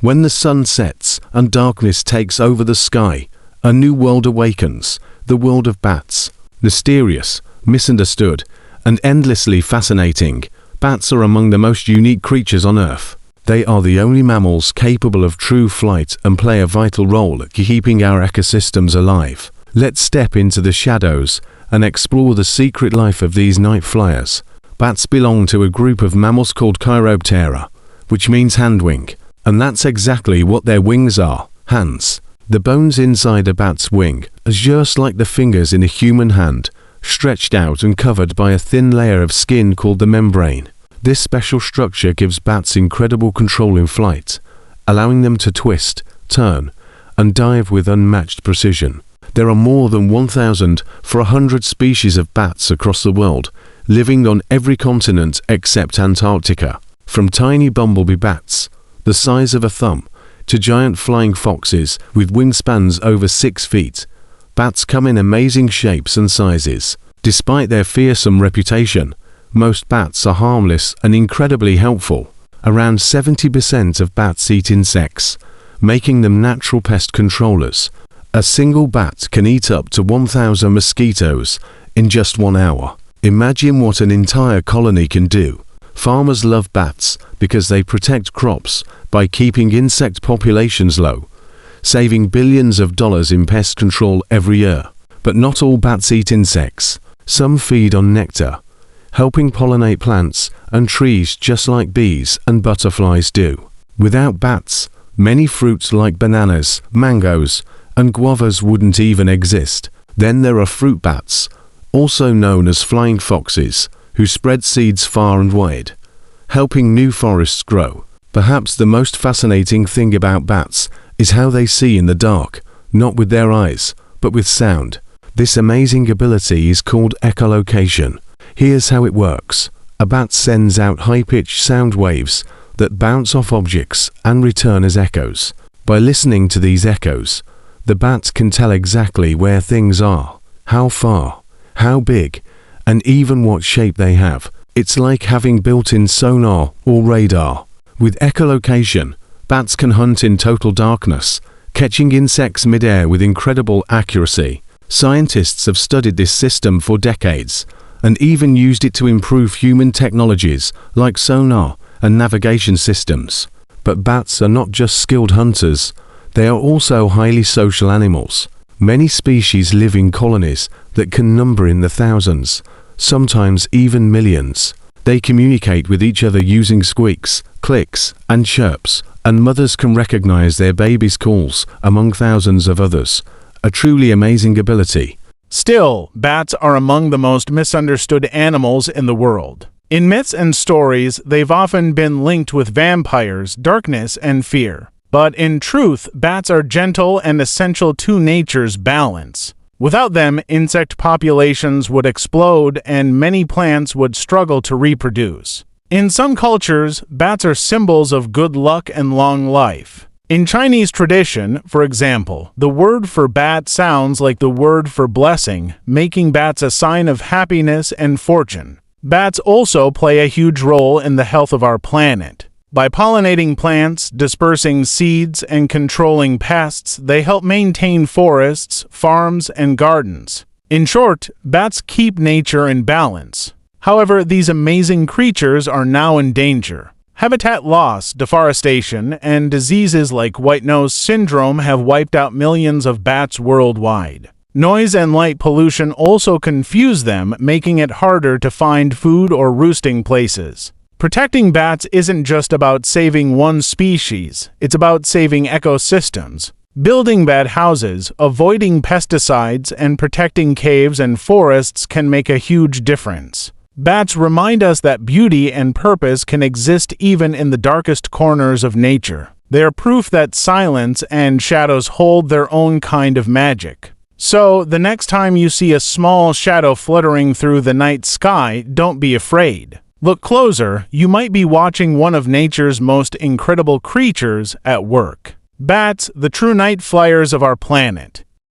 When the sun sets and darkness takes over the sky, a new world awakens, the world of bats. Mysterious, misunderstood, and endlessly fascinating, bats are among the most unique creatures on Earth. They are the only mammals capable of true flight and play a vital role at keeping our ecosystems alive. Let's step into the shadows and explore the secret life of these night flyers. Bats belong to a group of mammals called Chiroptera, which means handwing, and that's exactly what their wings are, hands. The bones inside a bat's wing are just like the fingers in a human hand, stretched out and covered by a thin layer of skin called the membrane. This special structure gives bats incredible control in flight, allowing them to twist, turn, and dive with unmatched precision. There are more than 1,400 species of bats across the world, living on every continent except Antarctica. From tiny bumblebee bats, the size of a thumb, to giant flying foxes with wingspans over 6 feet, bats come in amazing shapes and sizes. Despite their fearsome reputation, most bats are harmless and incredibly helpful. Around 70% of bats eat insects, making them natural pest controllers. A single bat can eat up to 1,000 mosquitoes in just 1 hour. Imagine what an entire colony can do. Farmers love bats because they protect crops by keeping insect populations low, saving billions of dollars in pest control every year. But not all bats eat insects. Some feed on nectar, helping pollinate plants and trees just like bees and butterflies do. Without bats, many fruits like bananas, mangoes, and guavas wouldn't even exist. Then there are fruit bats, also known as flying foxes, who spread seeds far and wide, helping new forests grow. Perhaps the most fascinating thing about bats is how they see in the dark, not with their eyes, but with sound. This amazing ability is called echolocation. Here's how it works. A bat sends out high-pitched sound waves that bounce off objects and return as echoes. By listening to these echoes, the bat can tell exactly where things are, how far, how big, and even what shape they have. It's like having built-in sonar or radar. With echolocation, bats can hunt in total darkness, catching insects mid-air with incredible accuracy. Scientists have studied this system for decades and even used it to improve human technologies like sonar and navigation systems. But bats are not just skilled hunters, they are also highly social animals. Many species live in colonies that can number in the thousands, sometimes even millions. They communicate with each other using squeaks, clicks, and chirps, and mothers can recognize their babies' calls among thousands of others. A truly amazing ability. Still, bats are among the most misunderstood animals in the world. In myths and stories, they've often been linked with vampires, darkness, and fear. But in truth, bats are gentle and essential to nature's balance. Without them, insect populations would explode and many plants would struggle to reproduce. In some cultures, bats are symbols of good luck and long life. In Chinese tradition, for example, the word for bat sounds like the word for blessing, making bats a sign of happiness and fortune. Bats also play a huge role in the health of our planet. By pollinating plants, dispersing seeds, and controlling pests, they help maintain forests, farms, and gardens. In short, bats keep nature in balance. However, these amazing creatures are now in danger. Habitat loss, deforestation, and diseases like white nose syndrome have wiped out millions of bats worldwide. Noise and light pollution also confuse them, making it harder to find food or roosting places. Protecting bats isn't just about saving one species, it's about saving ecosystems. Building bat houses, avoiding pesticides, and protecting caves and forests can make a huge difference. Bats remind us that beauty and purpose can exist even in the darkest corners of nature. They are proof that silence and shadows hold their own kind of magic. So, the next time you see a small shadow fluttering through the night sky, don't be afraid. Look closer, you might be watching one of nature's most incredible creatures at work. Bats, the true night flyers of our planet.